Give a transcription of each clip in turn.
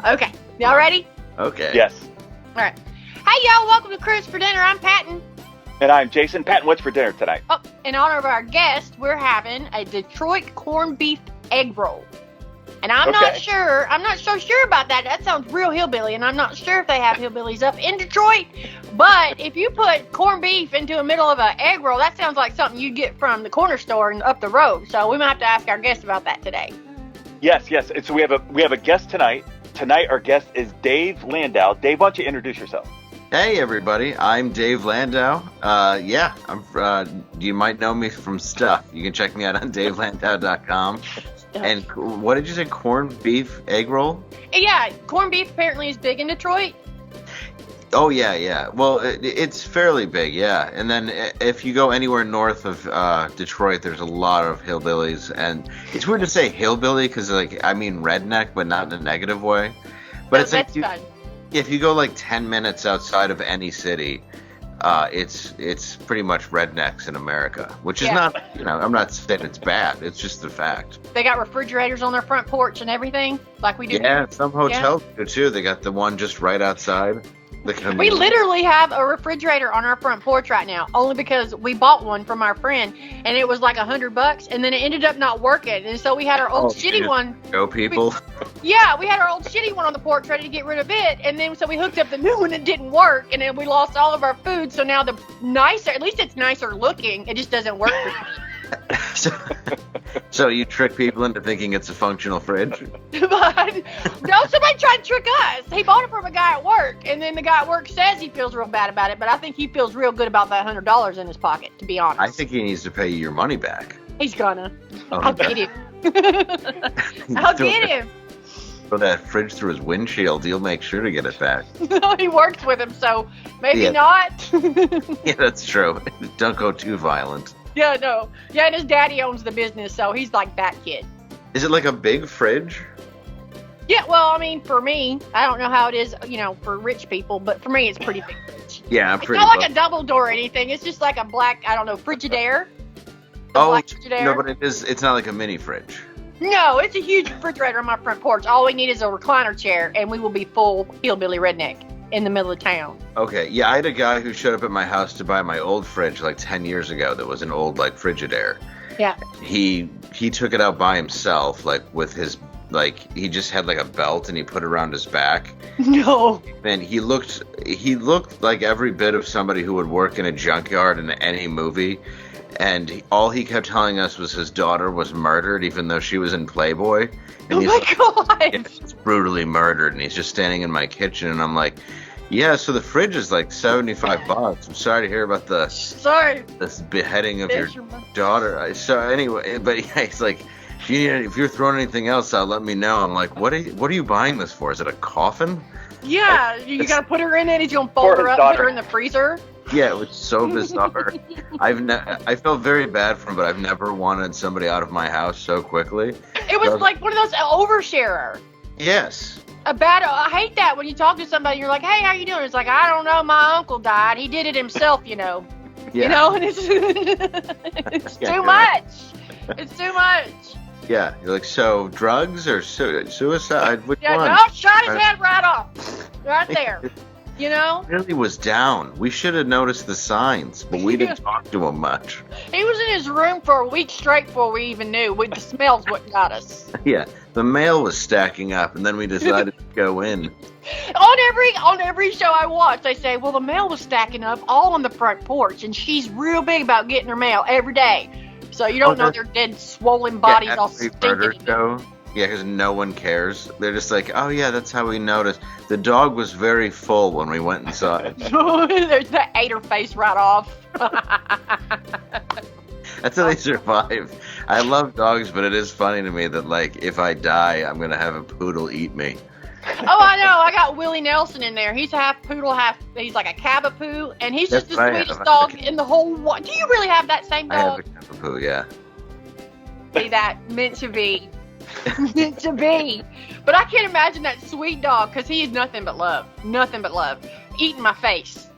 Okay, y'all ready? Okay. Yes. All right. Hey, y'all, welcome to Cruise for Dinner. I'm Patton. And I'm Jason. Patton, what's for dinner tonight? Oh, in honor of our guest, we're having a Detroit corned beef egg roll. And I'm not so sure about that. That sounds real hillbilly, and I'm not sure if they have hillbillies up in Detroit. But if you put corned beef into the middle of an egg roll, that sounds like something you'd get from the corner store and up the road. So we might have to ask our guest about that today. Yes. And so we have a guest tonight. Tonight our guest is Dave Landau. Dave, why don't you introduce yourself? Hey everybody, I'm Dave Landau. You might know me from stuff. You can check me out on DaveLandau.com. And what did you say? Corned beef egg roll? Yeah, corned beef apparently is big in Detroit. Oh yeah. Well, it's fairly big, yeah. And then if you go anywhere north of Detroit, there's a lot of hillbillies, and it's weird to say hillbilly because I mean redneck, but not in a negative way. But No, it's that's fun. if you go 10 minutes outside of any city, it's pretty much rednecks in America, which is not, I'm not saying it's bad. It's just the fact. They got refrigerators on their front porch and everything, like we do. Yeah, some hotels do too. They got the one just right outside. We literally have a refrigerator on our front porch right now, only because we bought one from our friend, and it was like $100, and then it ended up not working, and so we had our old shitty one. Go people. We had our old shitty one on the porch ready to get rid of it, and then so we hooked up the new one that didn't work, and then we lost all of our food. So now at least it's nicer looking. It just doesn't work. So you trick people into thinking it's a functional fridge? But no, somebody tried to trick us. He bought it from a guy at work, and then the guy at work says he feels real bad about it, but I think he feels real good about that $100 in his pocket, to be honest. I think he needs to pay you your money back. He's gonna. Oh, I'll get him. I'll get him. Throw that fridge through his windshield. He'll make sure to get it back. He works with him, so maybe not. Yeah, that's true. Don't go too violent. Yeah, no. Yeah, and his daddy owns the business, so he's like that kid. Is it like a big fridge? Yeah, well, I mean, for me, I don't know how it is, for rich people, but for me, it's pretty big fridge. Yeah, it's not like a double door or anything. It's just like a black, Frigidaire. Frigidaire. No, but it's not like a mini fridge. No, it's a huge refrigerator on my front porch. All we need is a recliner chair, and we will be full hillbilly redneck in the middle of town. Okay, yeah, I had a guy who showed up at my house to buy my old fridge 10 years ago that was an old Frigidaire. Yeah. He took it out by himself, with his, he just had a belt and he put it around his back. No. And he looked like every bit of somebody who would work in a junkyard in any movie. And all he kept telling us was his daughter was murdered, even though she was in Playboy. And God! Yeah, she's brutally murdered, and he's just standing in my kitchen, and I'm like, yeah, so the fridge is $75. I'm sorry to hear about this beheading of your daughter. So anyway, but yeah, he's like, if you're throwing anything else out, let me know. I'm like, what are you buying this for? Is it a coffin? Yeah, you gotta put her in it. He's gonna fold her up, put her in the freezer. Yeah, it was so bizarre. I felt very bad for him, but I've never wanted somebody out of my house so quickly. It was like one of those oversharer. Yes. I hate that when you talk to somebody and you're like, hey, how you doing? It's like, I don't know, my uncle died. He did it himself, Yeah. And it's too much. It's too much. Yeah, you're like, so drugs or suicide? Which one? No, shot his head right off. Right there. He really was down. We should have noticed the signs, but we didn't talk to him much. He was in his room for a week straight before we even knew. The smells what got us. Yeah, the mail was stacking up, and then we decided to go in. On every show I watch, they say, well, the mail was stacking up all on the front porch, and she's real big about getting her mail every day. So you don't know their dead, swollen bodies all stinking. Yeah, because no one cares. They're just like, oh yeah, that's how we noticed. The dog was very full when we went inside. There's that ate her face right off. That's how they survive. I love dogs, but it is funny to me that if I die, I'm gonna have a poodle eat me. Oh, I know. I got Willie Nelson in there. He's half poodle, he's like a Cavapoo, and he's just the sweetest dog in the whole world. Do you really have that same dog? I have a Cavapoo, yeah. See that? Meant to be. Meant to be. But I can't imagine that sweet dog, because he is nothing but love. Nothing but love. Eating my face.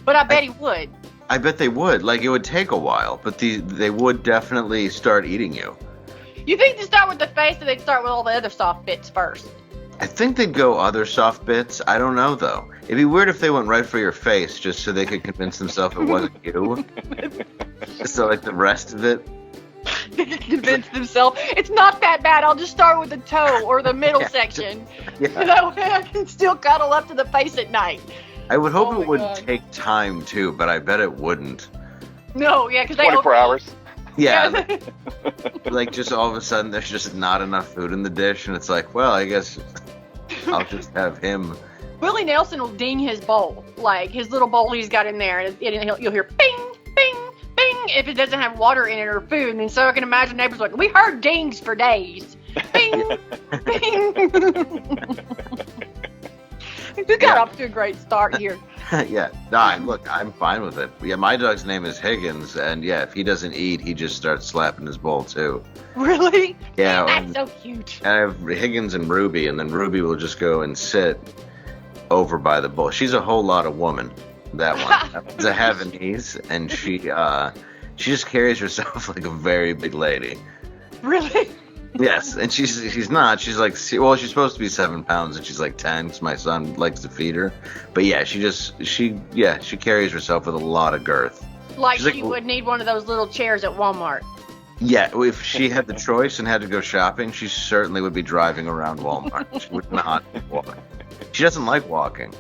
But I bet he would. I bet they would. It would take a while, but they would definitely start eating you. You think to start with the face, or they'd start with all the other soft bits first? I think they'd go other soft bits. I don't know, though. It'd be weird if they went right for your face, just so they could convince themselves it wasn't you. So, like, the rest of it. They could convince themselves, it's not that bad. I'll just start with the toe or the middle section. Yeah. That way I can still cuddle up to the face at night. I would hope it would take time, too, but I bet it wouldn't. No, yeah, because they 24 hours. Yeah. Like, just all of a sudden, there's just not enough food in the dish, and it's like, well, I guess I'll just have him. Willie Nelson will ding his bowl, like his little bowl he's got in there, and you'll hear bing, bing, bing if it doesn't have water in it or food. And so I can imagine neighbors like, we heard dings for days. Bing, bing. We got off to a great start here. Yeah, no, look, I'm fine with it. Yeah, my dog's name is Higgins, and yeah, if he doesn't eat, he just starts slapping his bowl too. Really? Yeah. That's so cute. And I have Higgins and Ruby, and then Ruby will just go and sit over by the bowl. She's a whole lot of woman, that one. It's a Havanese, and she just carries herself like a very big lady. Really? Yes, and she's not. She's like, well, she's supposed to be 7 pounds, and she's like 10 because my son likes to feed her. But yeah, she carries herself with a lot of girth. Like she would need one of those little chairs at Walmart. Yeah, if she had the choice and had to go shopping, she certainly would be driving around Walmart. She would not walk. She doesn't like walking.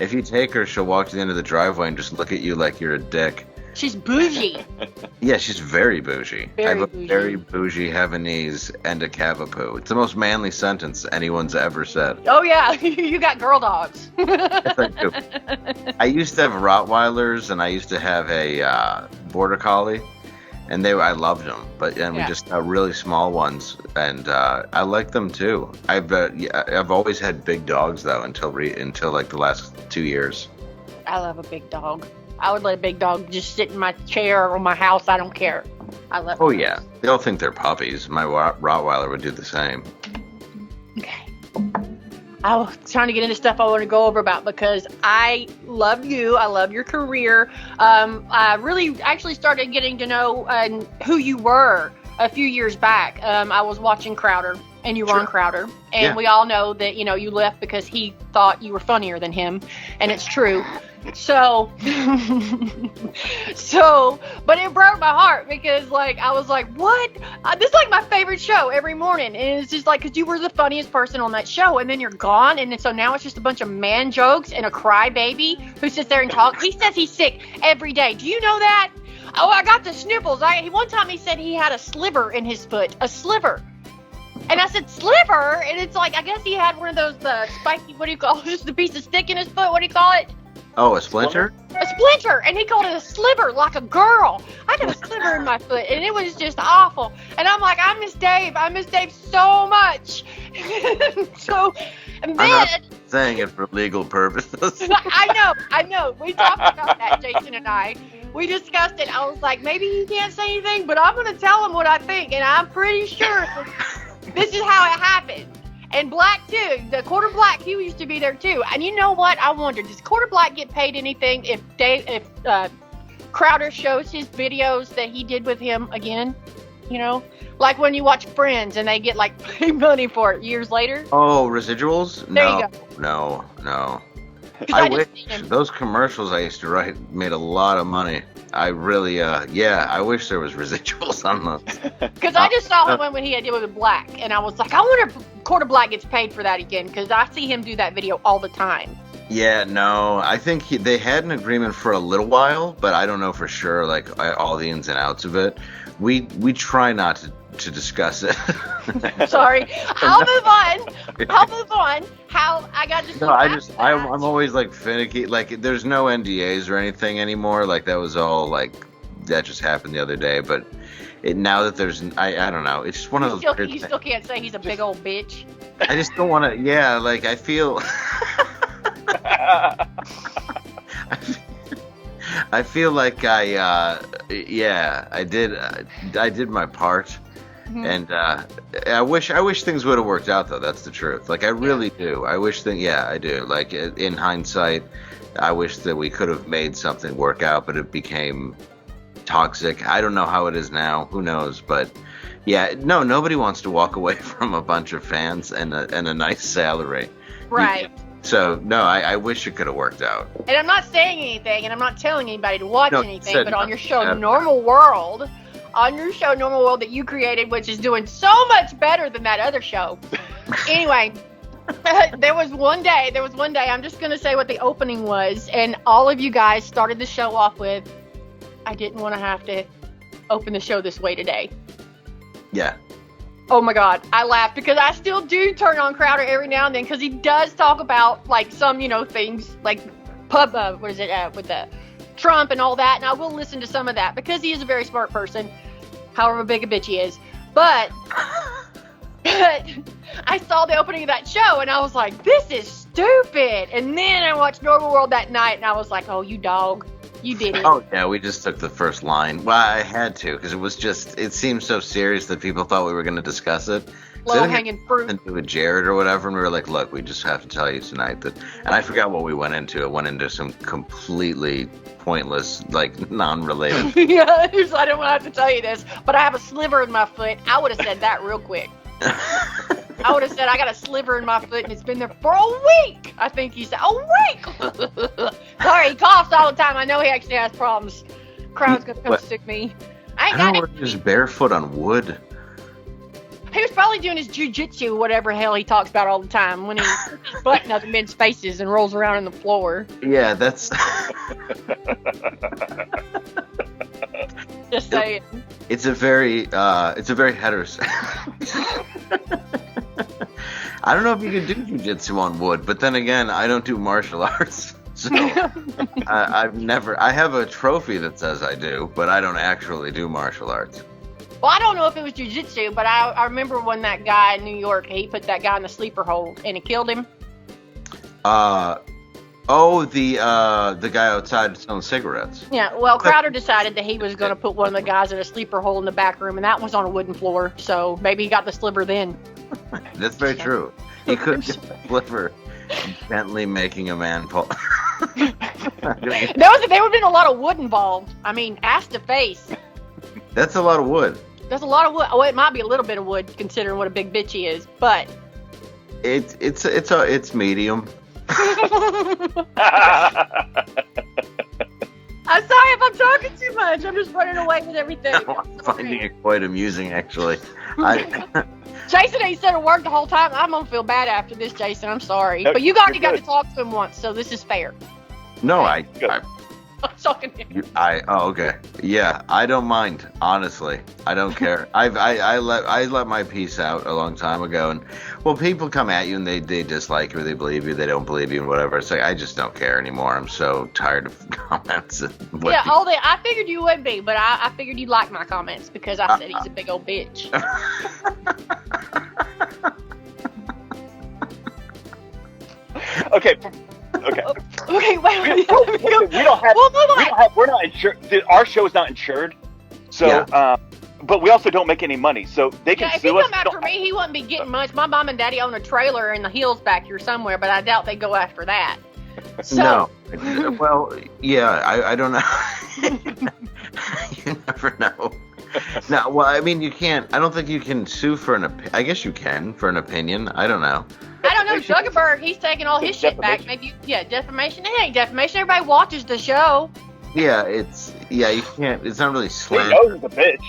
If you take her, she'll walk to the end of the driveway and just look at you like you're a dick. She's bougie. Yeah, she's very bougie. Very I have a bougie. very bougie Havanese and a Cavapoo. It's the most manly sentence anyone's ever said. Oh, yeah. You got girl dogs. Yes, I do. I used to have Rottweilers, and I used to have a Border Collie, and I loved them. But we just got really small ones, and I like them too. I've always had big dogs though until like the last 2 years. I love a big dog. I would let a big dog just sit in my chair or my house. I don't care. I love them. Oh, yeah. They all think they're puppies. My Rottweiler would do the same. Okay. I was trying to get into stuff I want to go over about because I love you. I love your career. I really actually started getting to know who you were a few years back. I was watching Crowder, and you were on Crowder. And we all know that, you left because he thought you were funnier than him. And it's true. So, but it broke my heart because, I was like, what? This is, my favorite show every morning. And it's just, because you were the funniest person on that show, and then you're gone, and then so now it's just a bunch of man jokes and a crybaby who sits there and talks. He says he's sick every day. Do you know that? Oh, I got the sniffles. One time he said he had a sliver in his foot. A sliver. And I said, sliver? And it's I guess he had one of those spiky, what do you call it? Just the piece of stick in his foot. What do you call it? Oh, a splinter? A splinter, and he called it a sliver, like a girl. I got a sliver in my foot, and it was just awful. And I'm like, I miss Dave so much. And then, I'm not saying it for legal purposes. I know. We talked about that, Jason and I. We discussed it. I was like, maybe he can't say anything, but I'm going to tell him what I think, and I'm pretty sure this is how it happened. And Black, too. The Quarter Black, he used to be there, too. And you know what? I wonder, does Quarter Black get paid anything if Crowder shows his videos that he did with him again? Like when you watch Friends and they get, paid money for it years later? Oh, residuals? There you go. No. I wish those commercials I used to write made a lot of money. I really, I wish there was residuals on those. Because I just saw him when he had it with Black, and I was like, I wonder if Quarter Black gets paid for that again, because I see him do that video all the time. Yeah, no, I think they had an agreement for a little while, but I don't know for sure, all the ins and outs of it. We try not to discuss it. Sorry. I'll move on. How I got to. No, I'm always finicky. There's no NDAs or anything anymore. That was all that just happened the other day. But now that there's, I don't know. It's just one of those. You still can't say he's a big old bitch. I just don't want to. Yeah, I feel. I feel like I did my part. Mm-hmm. And I wish things would have worked out, though. That's the truth. I really do. I wish that, I do. In hindsight, I wish that we could have made something work out, but it became toxic. I don't know how it is now. Who knows? But Yeah, no, nobody wants to walk away from a bunch of fans and a nice salary. Right. So, no, I wish it could have worked out. And I'm not saying anything, and I'm not telling anybody to watch anything, but on your show, Normal World, that you created, which is doing so much better than that other show. Anyway, there was one day, I'm just going to say what the opening was, and all of you guys started the show off with, I didn't want to have to open the show this way today. Yeah. Oh my God, I laughed because I still do turn on Crowder every now and then because he does talk about like some, things like with the Trump and all that, and I will listen to some of that because he is a very smart person, however big a bitch he is. But I saw the opening of that show and I was like, this is stupid. And then I watched Normal World that night and I was like, oh, you dog. You did it. Oh, yeah, we just took the first line. Well, I had to, because it seemed so serious that people thought we were going to discuss it. Low-hanging fruit. With Jared or whatever, and we were like, look, we just have to tell you tonight that, and I forgot what we went into. It went into some completely pointless, like, non-related. Yeah, I didn't want to have to tell you this, but I have a sliver in my foot. I would have said that real quick. I would have said, I got a sliver in my foot and it's been there for a week. I think he said, a week. Sorry, he coughs all the time. I know he actually has problems. Crowd's going to come stick me. I don't know, he was barefoot on wood. He was probably doing his jujitsu, whatever hell he talks about all the time, when he puts his butt in other men's faces and rolls around on the floor. Yeah, that's... Just saying. It's a very heterosexual... I don't know if you can do jujitsu on wood, but then again, I don't do martial arts. So I have a trophy that says I do, but I don't actually do martial arts. Well, I don't know if it was jujitsu, but I remember when that guy in New York, he put that guy in the sleeper hold and it killed him. The guy outside selling cigarettes. Yeah, well, Crowder decided that he was going to put one of the guys in a sleeper hole in the back room, and that was on a wooden floor, so maybe he got the sliver then. That's very true. He could get the sliver gently making a man pull. There would have been a lot of wood involved. I mean, ass to face. That's a lot of wood. That's a lot of wood. Oh, it might be a little bit of wood considering what a big bitch he is, but it's medium. I'm sorry if I'm talking too much. I'm just running away with everything. I'm finding it quite amusing, actually. Jason ain't said a word the whole time. I'm gonna feel bad after this, Jason. I'm sorry, but you already got to talk to him once, so this is fair. No, I'm talking to you. Okay. Yeah, I don't mind. Honestly, I don't care. I let my piece out a long time ago, and well, people come at you and they dislike you, or they believe you, they don't believe you, and whatever. It's like I just don't care anymore. I'm so tired of comments. I figured you would be, but I figured you'd like my comments because I said he's a big old bitch. Okay, wait. We're not insured. Our show is not insured. So, yeah. But we also don't make any money, so they can sue us. If he come after me, he wouldn't be getting much. My mom and daddy own a trailer in the hills back here somewhere, but I doubt they go after that. So. No. Well, yeah, I don't know. You never know. No, well, I mean, you can't. I don't think you can sue for I guess you can for an opinion. I don't know. I don't know. Zuckerberg, he's taking all his shit back. Maybe, defamation. It ain't defamation. Everybody watches the show. Yeah, you can't. It's not really slander. They know he's a bitch.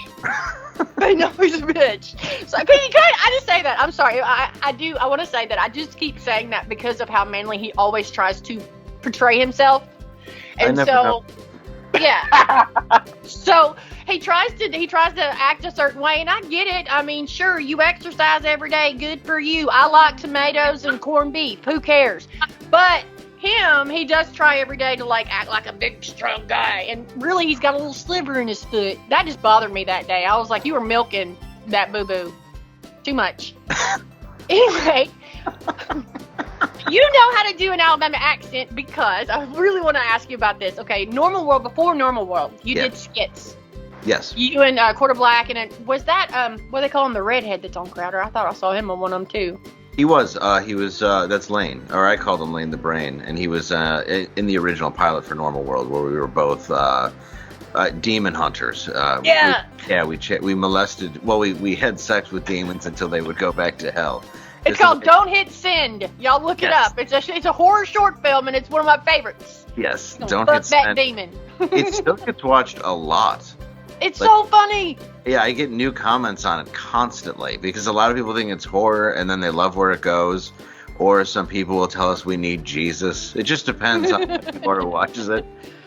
They know he's a bitch. So, I just say that. I'm sorry. I want to say that. I just keep saying that because of how manly he always tries to portray himself. And so, yeah. So he tries to act a certain way, and I get it. I mean, sure, you exercise every day, good for you. I like tomatoes and corned beef. Who cares? But he does try every day to act like a big strong guy, and really he's got a little sliver in his foot. That just bothered me that day. I was like, you were milking that boo-boo too much. Anyway, you know how to do an Alabama accent because I really want to ask you about this. Okay, Normal World, before Normal World, you did skits. Yes. You and Quarter Black, and was that what do they call him, the redhead that's on Crowder? I thought I saw him on one of them too. He was. That's Lane, or I called him Lane the Brain, and he was in the original pilot for Normal World, where we were both demon hunters. We molested. Well, we had sex with demons until they would go back to hell. It's called Don't Hit Send. Y'all look it up. It's a horror short film, and it's one of my favorites. Yes, Don't Hit Send. That demon. It still gets watched a lot. It's so funny. Yeah, I get new comments on it constantly because a lot of people think it's horror, and then they love where it goes. Or some people will tell us we need Jesus. It just depends on who watches it.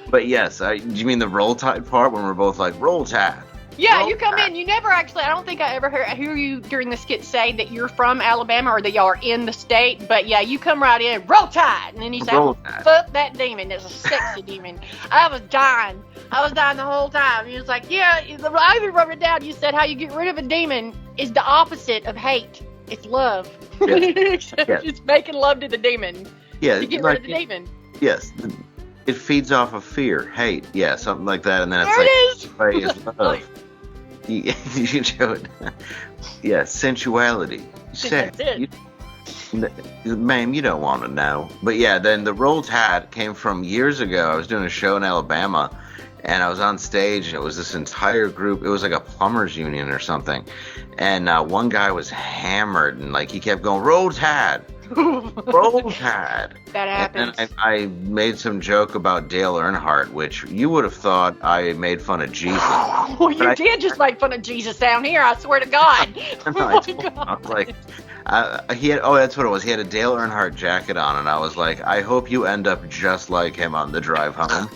But yes, do you mean the Roll Tide part when we're both like, Roll Tide? Yeah, Roll you come Tide. In. You never actually, I don't think I ever hear you during the skit say that you're from Alabama or that y'all are in the state. But yeah, you come right in, Roll Tide. And then you say, fuck that demon. That's a sexy demon. I was dying the whole time. He was like, yeah, I even wrote it down. You said how you get rid of a demon is the opposite of hate. It's love. Yes. It's making love to the demon. Yeah, to get rid of the demon. Yes. It feeds off of fear, hate, something like that, and then it's love. You can show it. Yeah, sensuality, sex. Ma'am, you don't want to know. But yeah, then the Roll Tide came from years ago. I was doing a show in Alabama, and I was on stage, and it was this entire group. It was like a plumbers union or something, and one guy was hammered, and like he kept going, Roll Tide. Roll Tide. That happens. And I made some joke about Dale Earnhardt, which you would have thought I made fun of Jesus. Well, you did just make fun of Jesus down here. I swear to God. I was like, he had. Oh, that's what it was. He had a Dale Earnhardt jacket on, and I was like, I hope you end up just like him on the drive home.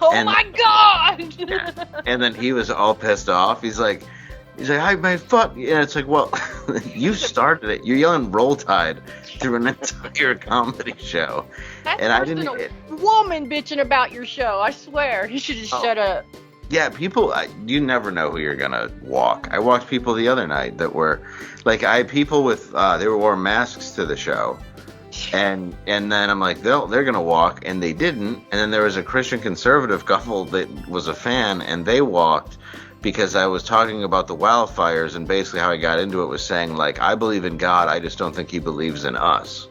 My God! Yeah. And then he was all pissed off. He's like, I made fun. And it's like, well, you started it. You're yelling Roll Tide through an entire comedy show. That's and I didn't. A woman bitching about your show. I swear, you should just shut up. Yeah, people. You never know who you're gonna walk. I walked people the other night that were, like, I had people with they wore masks to the show, and then I'm like, they're gonna walk, and they didn't. And then there was a Christian conservative couple that was a fan, and they walked. Because I was talking about the wildfires, and basically how I got into it was saying, like, I believe in God, I just don't think he believes in us.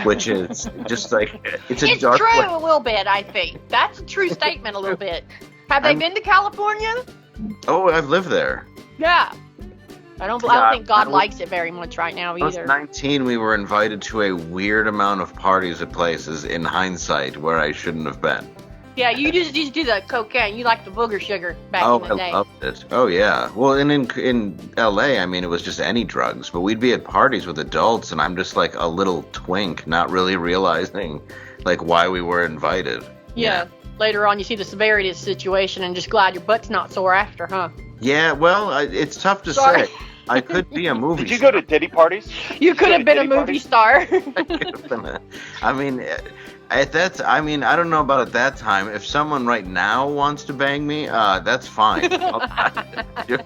Which is just like, it's dark true way. A little bit, I think. That's a true statement a little bit. Have they been to California? Oh, I've lived there. Yeah. I don't think God likes it very much right now either. When I was 19, we were invited to a weird amount of parties at places, in hindsight, where I shouldn't have been. Yeah, you just do the cocaine. You like the booger sugar back in the day. I loved it. Oh, yeah. Well, and in L.A., I mean, it was just any drugs. But we'd be at parties with adults, and I'm just like a little twink, not really realizing, like, why we were invited. Yeah. Later on, you see the severity of the situation and just glad your butt's not sore after, huh? Yeah, well, it's tough to say. I could be a movie star. Did you go to Diddy parties? You could have been a movie star. I mean... I don't know about at that time. If someone right now wants to bang me, that's fine.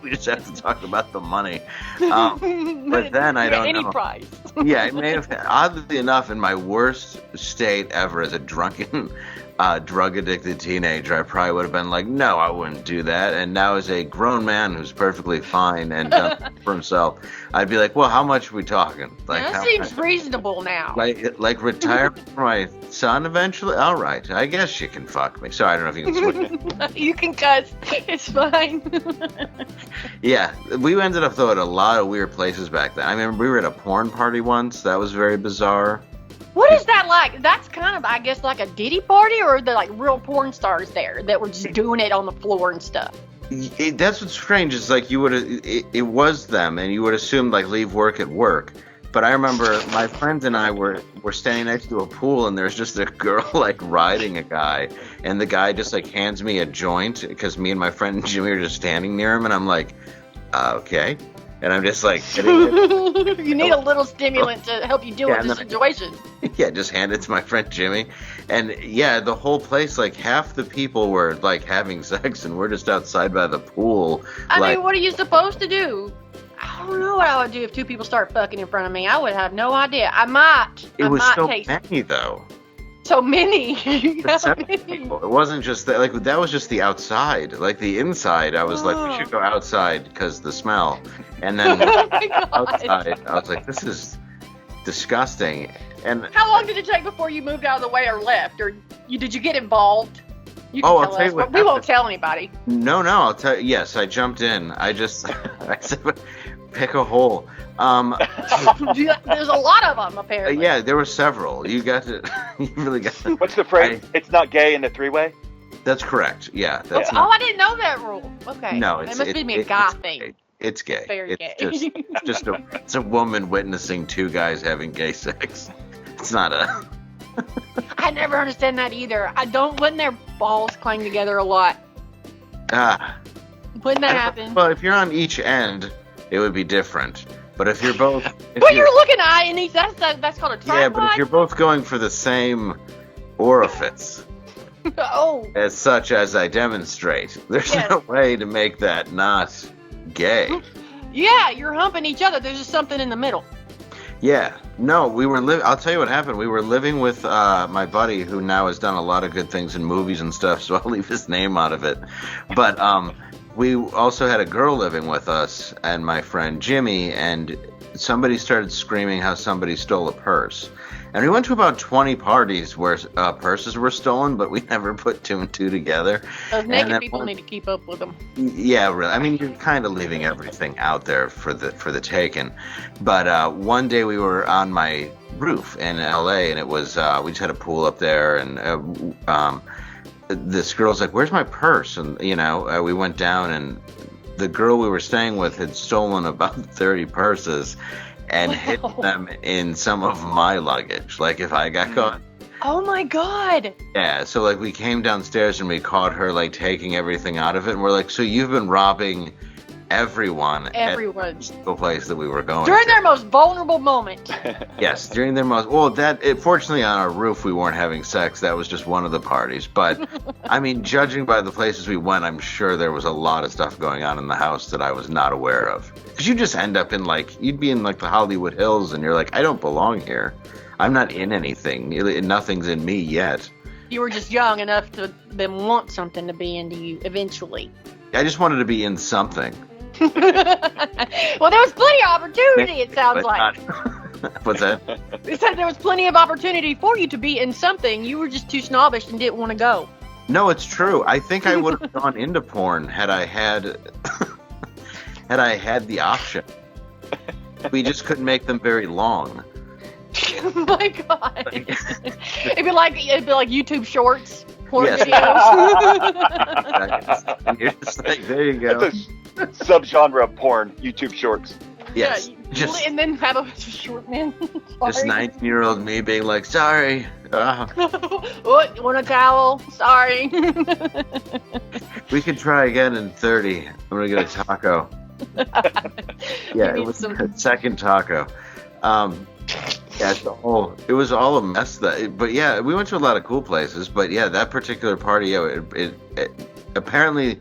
We just have to talk about the money. But then I don't know. Any price. Yeah, it may have. Oddly enough, in my worst state ever as a drunken, drug-addicted teenager, I probably would have been like, no, I wouldn't do that. And now as a grown man who's perfectly fine and done for himself, I'd be like, well, how much are we talking? Like, that seems reasonable now. Like retire for my son eventually? All right, I guess you can fuck me. Sorry, I don't know if you can switch. You can cuss. It's fine. Yeah, we ended up, though, at a lot of weird places back then. I remember we were at a porn party once. That was very bizarre. What is that like? That's kind of, I guess, like a Diddy party, or the like real porn stars there that were just doing it on the floor and stuff? That's what's strange. It's like it was them, and you would assume like leave work at work. But I remember my friends and I were standing next to a pool, and there's just a girl like riding a guy, and the guy just like hands me a joint because me and my friend Jimmy are just standing near him, and I'm like, okay. And I'm just like, you need a little stimulant to help you deal with the situation. Yeah, just hand it to my friend Jimmy. And yeah, the whole place, like half the people were like having sex, and we're just outside by the pool. I mean, what are you supposed to do? I don't know what I would do if two people start fucking in front of me. I would have no idea. I might. It was so many, though. So many. It wasn't just that. Like that was just the outside. Like the inside, I was like, we should go outside because the smell. And then outside, I was like, this is disgusting. And how long did it take before you moved out of the way or left, or did you get involved? You can tell us, but we won't tell anybody. No, I'll tell you. Yes, I jumped in. I said, pick a hole. There's a lot of them, apparently. Yeah, there were several. You really got to. What's the phrase? It's not gay in the three-way? That's correct. Yeah. I didn't know that rule. Okay. No, it must be a guy thing. It's gay. Very gay. It's a woman witnessing two guys having gay sex. It's not a. I never understand that either. Wouldn't their balls clang together a lot? Wouldn't that happen? Well, if you're on each end, it would be different. But if you're both, but you're looking at it, and that's called a tripod. Yeah, but if you're both going for the same orifice, as such as I demonstrate, there's no way to make that not gay. Yeah, you're humping each other. There's just something in the middle. Yeah. No, we were living. I'll tell you what happened. We were living with my buddy, who now has done a lot of good things in movies and stuff. So I'll leave his name out of it. But we also had a girl living with us, and my friend Jimmy, and somebody started screaming how somebody stole a purse. And we went to about 20 parties where purses were stolen, but we never put two and two together. Those naked people need to keep up with them. Yeah, really. I mean, you're kind of leaving everything out there for the taking. But one day we were on my roof in L.A., and it was we just had a pool up there, and this girl's like, "Where's my purse?" And we went down, and the girl we were staying with had stolen about 30 purses and hidden them in some of my luggage. Like, if I got caught. Oh my God. Yeah, so like we came downstairs and we caught her like taking everything out of it, and we're like, "So you've been robbing everyone at the place that we were going during their most vulnerable moment." Yes, during their most fortunately on our roof we weren't having sex. That was just one of the parties. But I mean, judging by the places we went, I'm sure there was a lot of stuff going on in the house that I was not aware of. Because you just end up in you'd be in like the Hollywood Hills, and you're like, "I don't belong here. I'm not in anything. Nothing's in me yet." You were just young enough to then want something to be into you eventually. I just wanted to be in something. Well, there was plenty of opportunity, it sounds like. What's that? They said there was plenty of opportunity for you to be in something. You were just too snobbish and didn't want to go. No, it's true. I think I would have gone into porn had I had the option. We just couldn't make them very long. Oh my God. It'd be like YouTube Shorts. Porn videos. You're just like, there you go. That's a subgenre of porn, YouTube Shorts. Yes. Yeah, and then have a short man. Just 19-year-old me being like, "Sorry." What? Want a towel? Sorry. We could try again in 30. I'm gonna get a taco. Yeah, it was a second taco. Yeah, it was all a mess. But yeah, we went to a lot of cool places. But yeah, that particular party, it apparently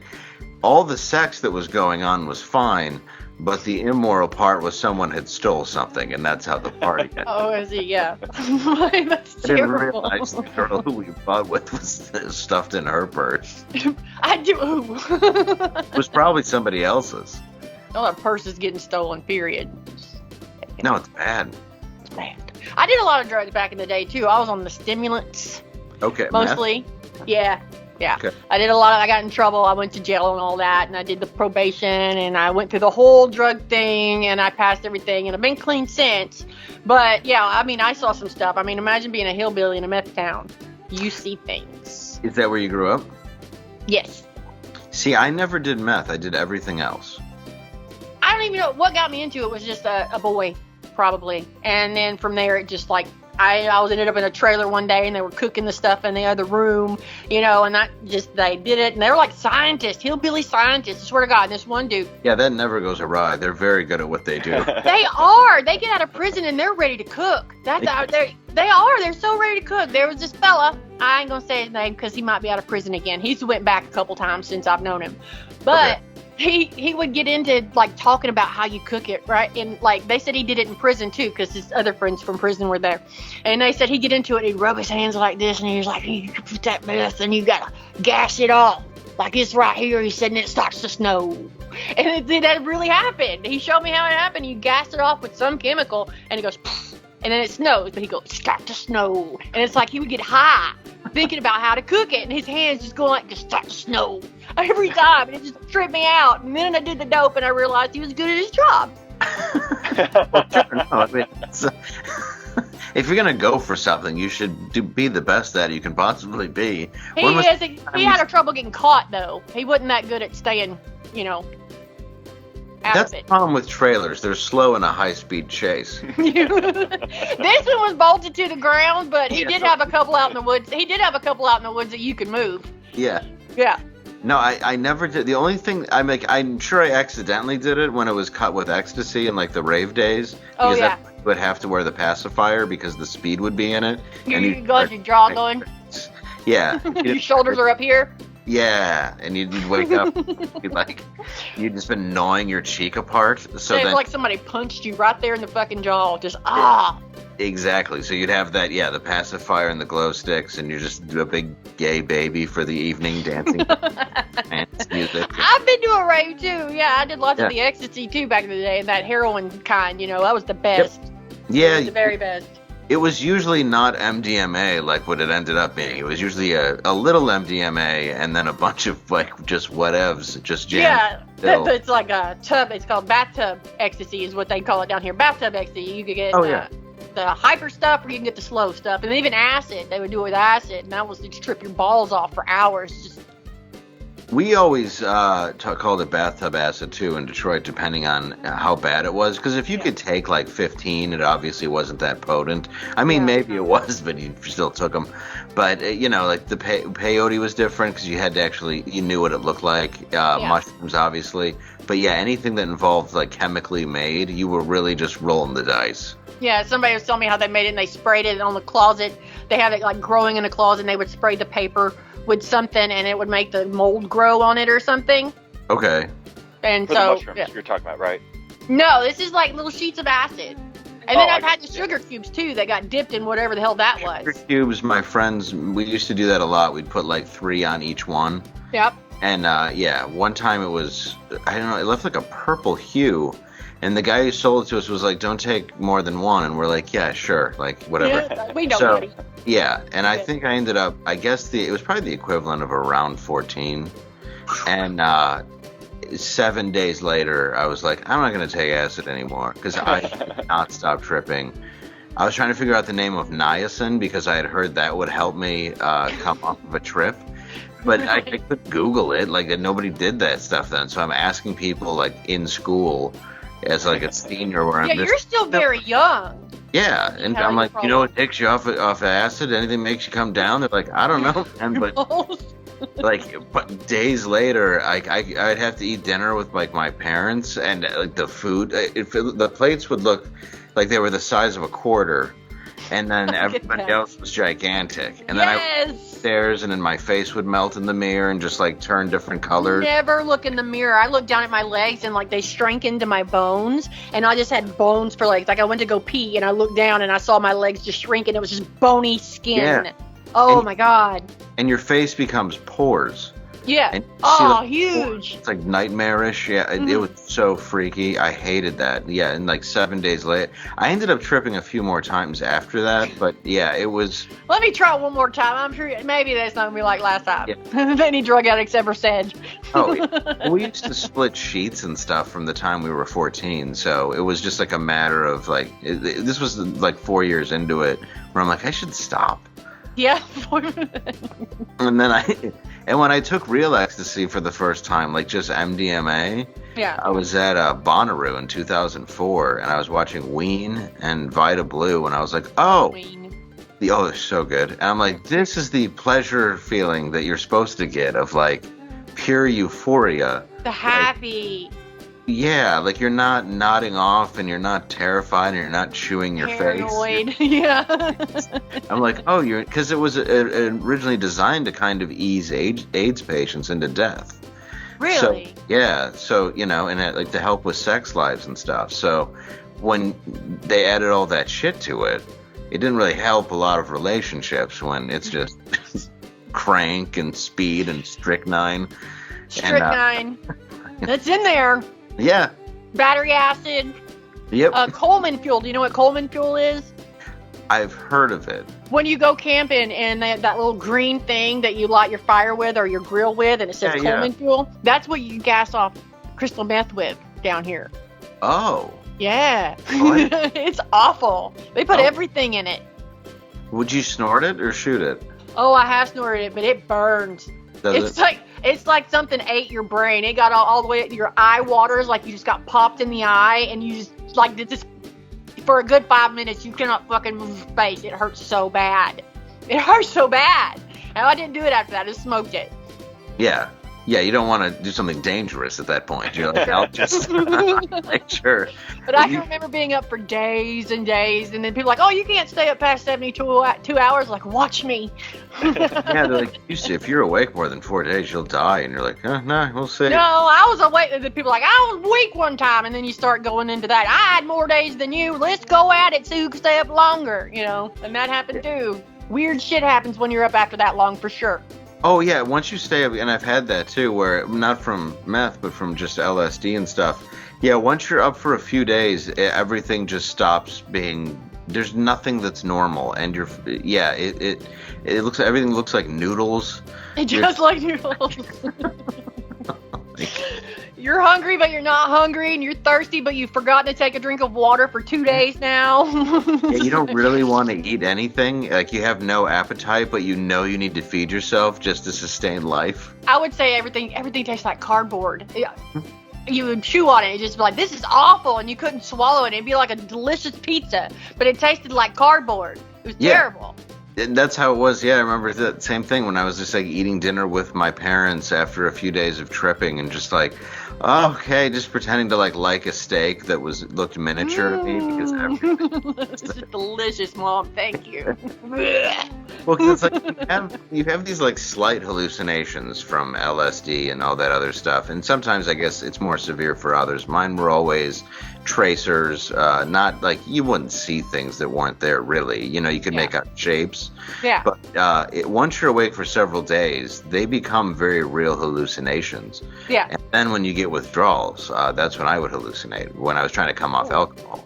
all the sex that was going on was fine, but the immoral part was someone had stole something, and that's how the party ended. Oh, is he? Yeah. That's terrible. I didn't realize the girl who we fought with was stuffed in her purse. I do. It was probably somebody else's. Oh, that purse is getting stolen, period. No, it's bad. It's bad. I did a lot of drugs back in the day, too. I was on the stimulants. Okay. Mostly. Meth? Yeah. Okay. I did a lot. I got in trouble. I went to jail and all that, and I did the probation, and I went through the whole drug thing, and I passed everything, and I've been clean since. But, yeah, I mean, I saw some stuff. I mean, imagine being a hillbilly in a meth town. You see things. Is that where you grew up? Yes. See, I never did meth. I did everything else. I don't even know what got me into it. Was just a boy, probably. And then from there, it just like, I ended up in a trailer one day, and they were cooking the stuff in the other room, and they did it, and they were like scientists, hillbilly scientists, I swear to God, this one dude. Yeah, that never goes awry. They're very good at what they do. They are. They get out of prison, and they're ready to cook. They are. They're so ready to cook. There was this fella, I ain't going to say his name because he might be out of prison again. He's went back a couple times since I've known him. But... Okay. He would get into like talking about how you cook it, right? And like they said he did it in prison too, because his other friends from prison were there. And they said he'd get into it, and he'd rub his hands like this, and he was like, "You put that mess, and you gotta gas it off like it's right here." He said, and it starts to snow. And that really happened. He showed me how it happened. You gas it off with some chemical, and it goes, and then it snows. But he goes, "Start to snow," and it's like he would get high thinking about how to cook it, and his hands just going like, just start to snow every time, and it just tripped me out. And then I did the dope, and I realized he was good at his job. No, I mean, if you're gonna go for something, you should be the best that you can possibly be. He had trouble getting caught, though. He wasn't that good at staying, That's the problem with trailers. They're slow in a high-speed chase. This one was bolted to the ground, but he did have a couple out in the woods. He did have a couple out in the woods that you could move. Yeah. Yeah. No, I never did. The only thing I'm sure I accidentally did it when it was cut with ecstasy in like the rave days. Oh, yeah. You would have to wear the pacifier because the speed would be in it. You got your jaw going. Yeah. Your shoulders are up here. Yeah, and you'd wake up, you'd just been gnawing your cheek apart. So it's like somebody punched you right there in the fucking jaw. Just Exactly. So you'd have that, the pacifier and the glow sticks, and you're just a big gay baby for the evening dancing dance music. I've been to a rave too. Yeah, I did lots of the ecstasy too back in the day, and that heroin kind. That was the best. Yep. Yeah, it was the very best. It was usually not MDMA like what it ended up being. It was usually a little MDMA and then a bunch of just whatevs, just jam. Yeah, it's like a tub. It's called bathtub ecstasy is what they call it down here. Bathtub ecstasy. You could get the hyper stuff or you can get the slow stuff. And even acid. They would do it with acid. And that was to trip your balls off for hours. We always called it bathtub acid, too, in Detroit, depending on how bad it was. Because if you could take, 15, it obviously wasn't that potent. I mean, maybe it was, but you still took them. But, the peyote was different because you had to you knew what it looked like. Mushrooms, obviously. But, anything that involved, chemically made, you were really just rolling the dice. Yeah, somebody was telling me how they made it, and they sprayed it on the closet. They had it, growing in the closet, and they would spray the paper with something, and it would make the mold grow on it or something. Okay. And for the mushrooms you're talking about, right? No, this is little sheets of acid. And then I've had the sugar cubes, too, that got dipped in whatever the hell that was. Sugar cubes, my friends, we used to do that a lot. We'd put, 3 on each one. Yep. And, one time it was, I don't know, it left, a purple hue. And the guy who sold it to us was like, don't take more than one. And we're like, yeah, sure. Whatever. Yeah, we know, buddy. Yeah. And I think I ended up, I guess it was probably the equivalent of around 14. And 7 days later, I was like, I'm not going to take acid anymore. Because I could not stop tripping. I was trying to figure out the name of niacin because I had heard that would help me come off of a trip. But I couldn't Google it. Nobody did that stuff then. So I'm asking people, in school as a senior where I'm you're still very young. Yeah, and I'm like, what takes you off of acid? Anything makes you come down? They're like, I don't know, man, but days later, I'd have to eat dinner with my parents, and the food, the plates would look like they were the size of a quarter, and then everybody else was gigantic, and then I would stairs, and then my face would melt in the mirror and just turn different colors. Never look in the mirror. I looked down at my legs and they shrank into my bones, and I just had bones for legs. I went to go pee and I looked down and I saw my legs just shrink, and it was just bony skin. Yeah. Oh my God. And your face becomes pores. Yeah. And huge. It's nightmarish. Yeah, it was so freaky. I hated that. Yeah, and 7 days later, I ended up tripping a few more times after that. But yeah, it was. Let me try one more time. I'm sure maybe that's not gonna be like last time. Yeah. Any drug addicts ever said. Oh, yeah. We used to split sheets and stuff from the time we were 14. So it was just a matter of this was 4 years into it where I'm I should stop. Yeah. And then when I took real ecstasy for the first time, just MDMA, I was at Bonnaroo in 2004, and I was watching Ween and Vita Blue, and I was like, they're so good. And I'm like, this is the pleasure feeling that you're supposed to get of pure euphoria. The happy. Yeah, you're not nodding off, and you're not terrified, and you're not chewing your Paranoid. face. Yeah. I'm like, because it was originally designed to kind of ease AIDS patients into death. Really? So, and to help with sex lives and stuff. So when they added all that shit to it, it didn't really help a lot of relationships when it's just crank and speed and strychnine. Strychnine. That's in there. Yeah. Battery acid. Yep. Coleman fuel. Do you know what Coleman fuel is? I've heard of it. When you go camping and they have that little green thing that you light your fire with or your grill with, and it says Coleman fuel, that's what you gas off crystal meth with down here. Oh. Yeah. It's awful. They put everything in it. Would you snort it or shoot it? Oh, I have snorted it, but it burns. It's like something ate your brain. It got all the way to your eye waters, like you just got popped in the eye, and you just like this. For a good 5 minutes, you cannot fucking move your face. It hurts so bad. It hurts so bad. And I didn't do it after that. I just smoked it. Yeah. Yeah, you don't want to do something dangerous at that point. You're like, I'll just make sure. But I can remember being up for days and days, and then people are like, oh, you can't stay up past 72 hours. Like, watch me. Yeah, they're like, if you're awake more than 4 days, you'll die. And you're like, no, we'll see. No, I was awake. And then people are like, I was weak one time. And then you start going into that. I had more days than you. Let's go at it so you can stay up longer, And that happened too. Weird shit happens when you're up after that long, for sure. Oh, yeah, once you stay up, and I've had that too, where not from meth, but from just LSD and stuff. Yeah, once you're up for a few days, everything just stops being, there's nothing that's normal, and it looks, everything looks like noodles. It just like noodles. You're hungry, but you're not hungry, and you're thirsty, but you've forgotten to take a drink of water for 2 days now. Yeah, you don't really want to eat anything. Like, you have no appetite, but you know you need to feed yourself just to sustain life. I would say everything tastes like cardboard. You would chew on it, and just be like, this is awful, and you couldn't swallow it. It'd be like a delicious pizza, but it tasted like cardboard. It was terrible. And that's how it was. Yeah, I remember that same thing when I was just like eating dinner with my parents after a few days of tripping, and just like, okay, just pretending to like a steak that looked miniature to me because everything. This is delicious, Mom. Thank you. Well, because it's like you have these like slight hallucinations from LSD and all that other stuff, and sometimes I guess it's more severe for others. Mine were always tracers, not like you wouldn't see things that weren't there really. You could make out shapes. Yeah. But once you're awake for several days, they become very real hallucinations. Yeah. And then when you get withdrawals, that's when I would hallucinate, when I was trying to come off alcohol.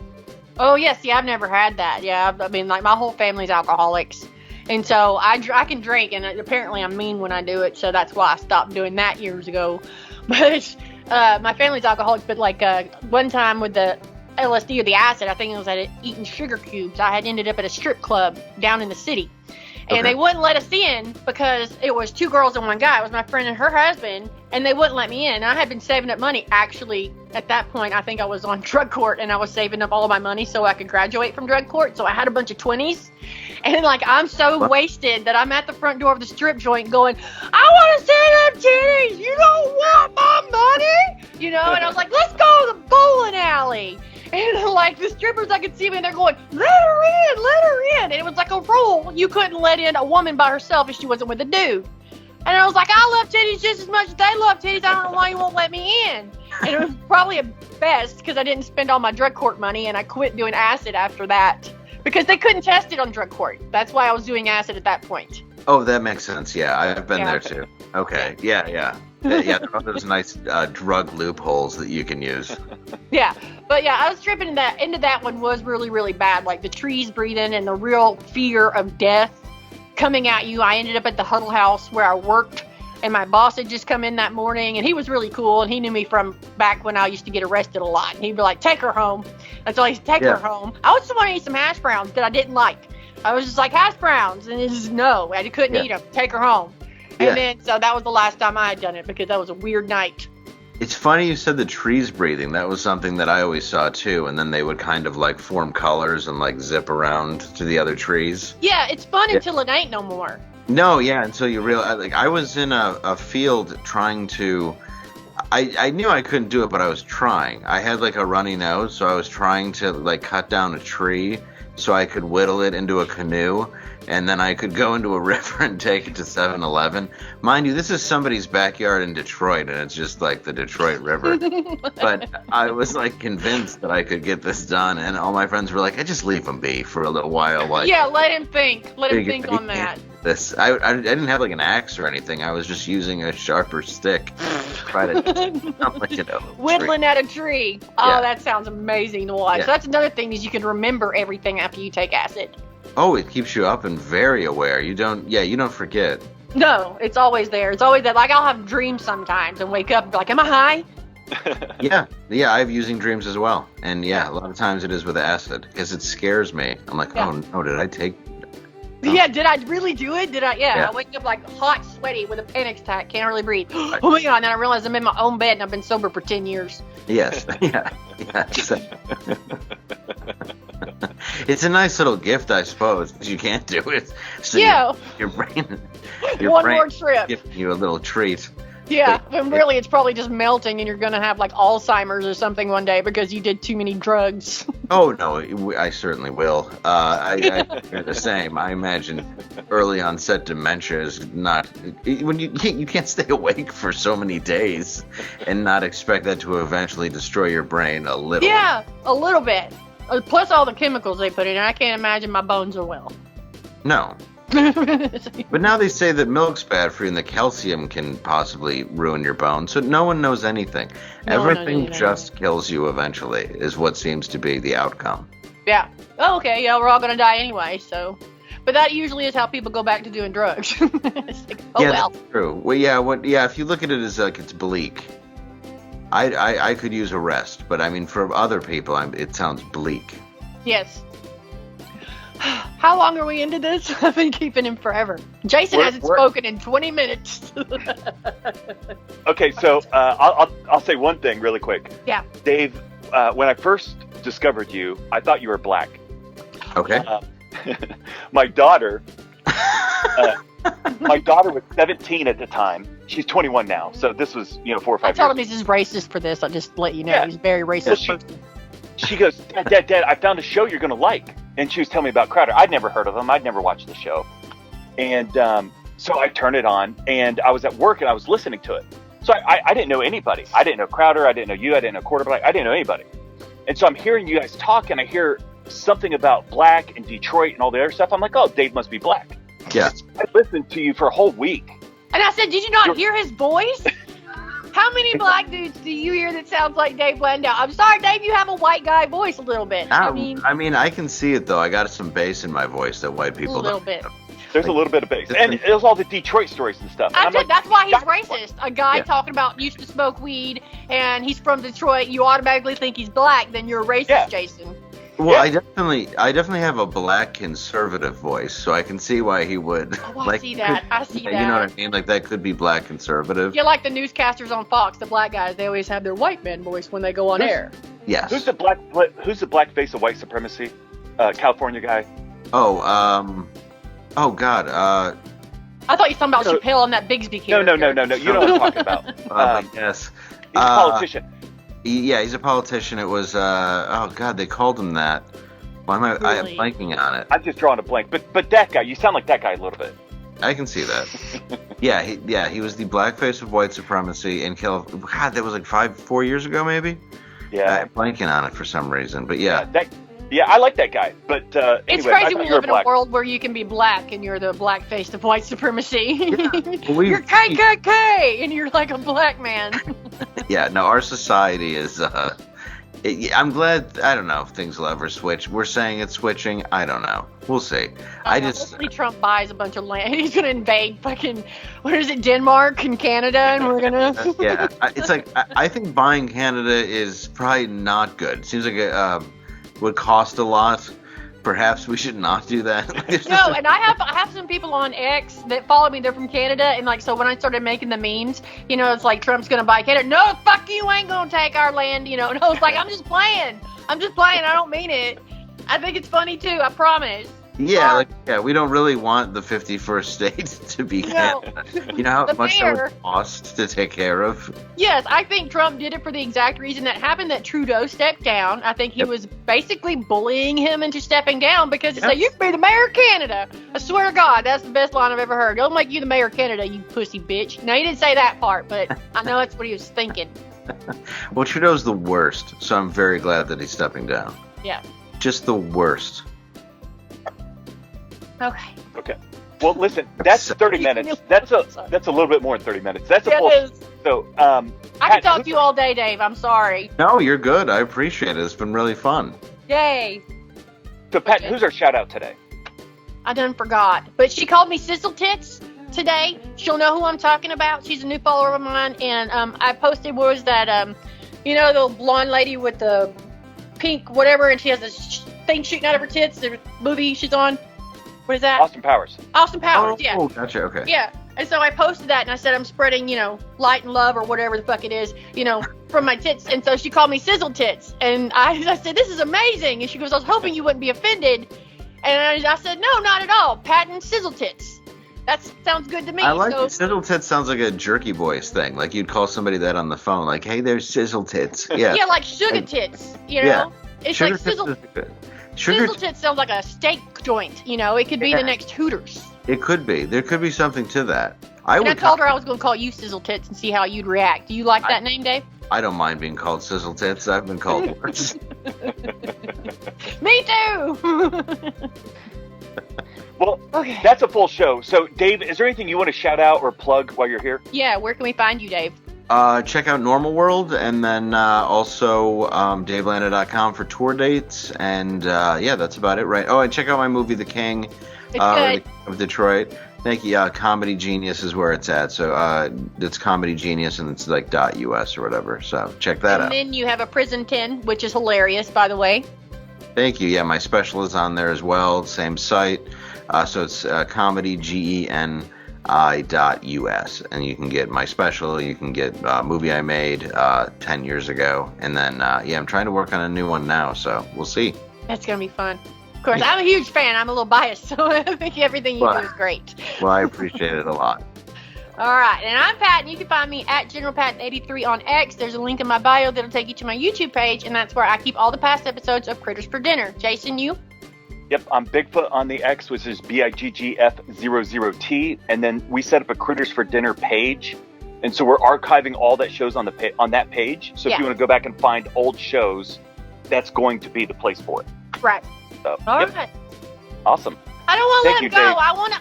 Oh, yes. Yeah, I've never had that. Yeah, I mean, like, my whole family's alcoholics. And so I can drink, and apparently I'm mean when I do it, so that's why I stopped doing that years ago. But my family's alcoholics, but, like, one time with the LSD or the acid, I think it was at eating sugar cubes. I had ended up at a strip club down in the city. And they wouldn't let us in because it was 2 girls and 1 guy. It was my friend and her husband, and they wouldn't let me in. And I had been saving up money. Actually, at that point, I think I was on drug court, and I was saving up all of my money so I could graduate from drug court. So I had a bunch of 20s. And, like, I'm so wasted that I'm at the front door of the strip joint going, I want to see them titties. You don't want my money? And I was like, let's go to the bowling alley. And, like, the strippers, I could see me, and they're going, let her in. And it was like a rule. You couldn't let in a woman by herself if she wasn't with a dude. And I was like, I love titties just as much as they love titties. I don't know why you won't let me in. And it was probably a best because I didn't spend all my drug court money, and I quit doing acid after that because they couldn't test it on drug court. That's why I was doing acid at that point. Oh, that makes sense. Yeah, I've been there too. Okay. Yeah. Yeah, there are those nice drug loopholes that you can use. Yeah. But yeah, I was tripping into that one was really, really bad. Like the trees breathing and the real fear of death coming at you. I ended up at the Huddle House where I worked, and my boss had just come in that morning, and he was really cool, and he knew me from back when I used to get arrested a lot. And he'd be like, take her home. And so I used to take her home. I was just wanting to eat some hash browns that I didn't like. I was just like, hash browns. And it's just, no, I couldn't eat them. Take her home. And then, so that was the last time I had done it because that was a weird night. It's funny you said the trees breathing. That was something that I always saw too. And then they would kind of like form colors and like zip around to the other trees. Yeah, it's fun until it ain't no more. No, yeah, until you realize. Like, I was in a field trying to. I knew I couldn't do it, but I was trying. I had like a runny nose, so I was trying to like cut down a tree so I could whittle it into a canoe, and then I could go into a river and take it to 7-Eleven. Mind you, this is somebody's backyard in Detroit, and it's just like the Detroit River. But I was like convinced that I could get this done, and all my friends were like, "I just leave him be for a little while." Like, yeah, let him think. Let him think on that. I didn't have like an axe or anything. I was just using a sharper stick to try to whittling at a tree. Oh, that sounds amazing to watch. Yeah. So that's another thing is you can remember everything after you take acid. Oh, it keeps you up and very aware. You don't forget. No, it's always there. It's always there. Like, I'll have dreams sometimes and wake up and be like, am I high? Yeah, I have using dreams as well. And a lot of times it is with acid because it scares me. I'm like, oh no, did I take... Yeah, did I really do it? I wake up like hot, sweaty with a panic attack. Can't really breathe. Oh my God, and then I realize I'm in my own bed and I've been sober for 10 years. Yes, yeah. It's a nice little gift, I suppose. You can't do it. So your brain... One more trip. Giving you a little treat. Yeah, and really it's probably just melting and you're going to have like Alzheimer's or something one day because you did too many drugs. Oh, no, I certainly will. I do the same. I imagine early onset dementia is not... when you can't stay awake for so many days and not expect that to eventually destroy your brain a little. Yeah, a little bit. Plus all the chemicals they put in. I can't imagine my bones are well. No. But now they say that milk's bad for you and the calcium can possibly ruin your bones, so no one knows anything. Everything just kills you eventually is what seems to be the outcome. Yeah. Oh, okay. Yeah, we're all going to die anyway, so... But that usually is how people go back to doing drugs. It's like, well. That's true. Well, if you look at it as like it's bleak, I could use a rest, but I mean, for other people, it sounds bleak. Yes. How long are we into this? I've been keeping him forever. Jason hasn't spoken in 20 minutes. Okay, so I'll say one thing really quick. Yeah. Dave, when I first discovered you, I thought you were black. Okay. My daughter was 17 at the time. She's 21 now. So this was 4 or 5 years. I told him he's racist for this. I'll just let you know. Yeah. He's very racist. Well, she goes, Dad, I found a show you're going to like. And she was telling me about Crowder. I'd never heard of him. I'd never watched the show. And so I turned it on, and I was at work, and I was listening to it. So I didn't know anybody. I didn't know Crowder. I didn't know you. I didn't know Quarterback. I didn't know anybody. And so I'm hearing you guys talk, and I hear something about black and Detroit and all the other stuff. I'm like, oh, Dave must be black. Yeah. I listened to you for a whole week. And I said, did you not hear his voice? How many black dudes do you hear that sounds like Dave Landau? I'm sorry, Dave, you have a white guy voice a little bit. I mean, I can see it, though. I got some bass in my voice that white people don't. A little bit. There's a little bit of bass. And it was all the Detroit stories and stuff. And that's why he's racist. A guy talking about used to smoke weed, and he's from Detroit, you automatically think he's black, then you're a racist, Jason. Well, I definitely have a black conservative voice, so I can see why he would. Oh, I see that. You know what I mean? Like, that could be black conservative. Yeah, like the newscasters on Fox, the black guys, they always have their white man voice when they go on air. Yes. Who's the black face of white supremacy? California guy. Oh God. I thought you were talking about Chappelle and that Bigsby character. No. You know what I'm talking about. Yes. He's a politician. Yeah, he's a politician. It was, they called him that. Why am I am blanking on it? I'm just drawing a blank. But that guy, you sound like that guy a little bit. I can see that. He was the blackface of white supremacy in California. God, that was like 4 years ago, maybe? Yeah. I'm blanking on it for some reason, but yeah. I like that guy, but anyway, it's crazy we live in a world where you can be black and you're the black face of white supremacy. Yeah. Well, you're KKK and you're like a black man. Yeah, no, our society is. I'm glad. I don't know if things will ever switch. We're saying it's switching. I don't know. We'll see. Hopefully Trump buys a bunch of land. He's gonna invade fucking Denmark and Canada, and we're gonna. Yeah, it's like I think buying Canada is probably not good. It seems like it would cost a lot. Perhaps we should not do that. No, and I have some people on X that follow me. They're from Canada, and so when I started making the memes, it's like Trump's gonna buy Canada. No, fuck you, ain't gonna take our land. And I was like, I'm just playing. I don't mean it. I think it's funny too. I promise. Yeah, we don't really want the 51st state to be Canada. You know how much that would cost to take care of? Yes, I think Trump did it for the exact reason that happened, that Trudeau stepped down. I think he was basically bullying him into stepping down because he said, you can be the mayor of Canada. I swear to God, that's the best line I've ever heard. Don't make you the mayor of Canada, you pussy bitch. Now, he didn't say that part, but I know that's what he was thinking. Well, Trudeau's the worst, so I'm very glad that he's stepping down. Yeah. Just the worst. Okay. Well, listen, that's 30 minutes. That's a little bit more than 30 minutes. That's a full. So, I can talk to you all day, Dave. I'm sorry. No, you're good. I appreciate it. It's been really fun. Yay. So, Patton, who's our shout out today? I done forgot. But she called me Sizzle Tits today. She'll know who I'm talking about. She's a new follower of mine. And I posted was that, the blonde lady with the pink whatever, and she has this thing shooting out of her tits, the movie she's on. What is that? Austin Powers. Austin Powers, yeah. Oh, gotcha, okay. Yeah. And so I posted that, and I said I'm spreading, light and love or whatever the fuck it is, from my tits. And so she called me Sizzle Tits. And I said, this is amazing. And she goes, I was hoping you wouldn't be offended. And I said, no, not at all. Patton Sizzle Tits. That sounds good to me. I like it. Sizzle Tits sounds like a Jerky Boys thing. Like you'd call somebody that on the phone, like, hey, there's Sizzle Tits. Yeah. Yeah, like Sugar Tits, Yeah. It's Sugar like Sizzle. Sizzle Tits sounds like a steak joint, It could be the next Hooters. It could be. There could be something to that. I told her I was going to call you Sizzle Tits and see how you'd react. Do you like that name, Dave? I don't mind being called Sizzle Tits. I've been called worse. Me too. Well, okay. That's a full show. So, Dave, is there anything you want to shout out or plug while you're here? Yeah, where can we find you, Dave? Check out Normal World, and then also DaveLandau.com for tour dates, and that's about it, right? Oh, and check out my movie, The King, it's good. of Detroit. Thank you. Comedy Genius is where it's at, so it's Comedy Genius, and it's like .us or whatever. So check that out. And then you have a Prison 10, which is hilarious, by the way. Thank you. Yeah, my special is on there as well. Same site. So it's comedygenI.us, and you can get my special. You can get a movie I made 10 years ago, and then I'm trying to work on a new one now. So we'll see. That's gonna be fun. Of course, I'm a huge fan. I'm a little biased, so I think everything you do is great. Well, I appreciate it a lot. All right, and I'm Patton. You can find me at GeneralPatton83 on X. There's a link in my bio that'll take you to my YouTube page, and that's where I keep all the past episodes of Critters for Dinner. Jason, you? Yep, I'm Bigfoot on the X, which is BIGGF00T, and then we set up a Critters for Dinner page, and so we're archiving all that shows on on that page. So if you want to go back and find old shows, that's going to be the place for it. Right. So, all right. Awesome. I don't want to let him go. Dave. I want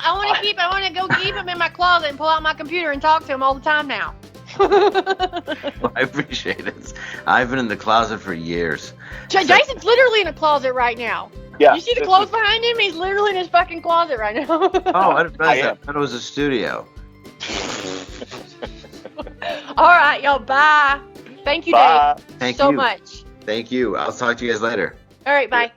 to go keep him in my closet and pull out my computer and talk to him all the time now. Well, I appreciate it. I've been in the closet for years. Jason's literally in a closet right now. Yeah. You see the clothes behind him? He's literally in his fucking closet right now. Oh, I didn't realize that. I thought it was a studio. All right, y'all. Bye. Thank you, Bye. Dave. Thank so you much. Thank you. I'll talk to you guys later. All right, bye.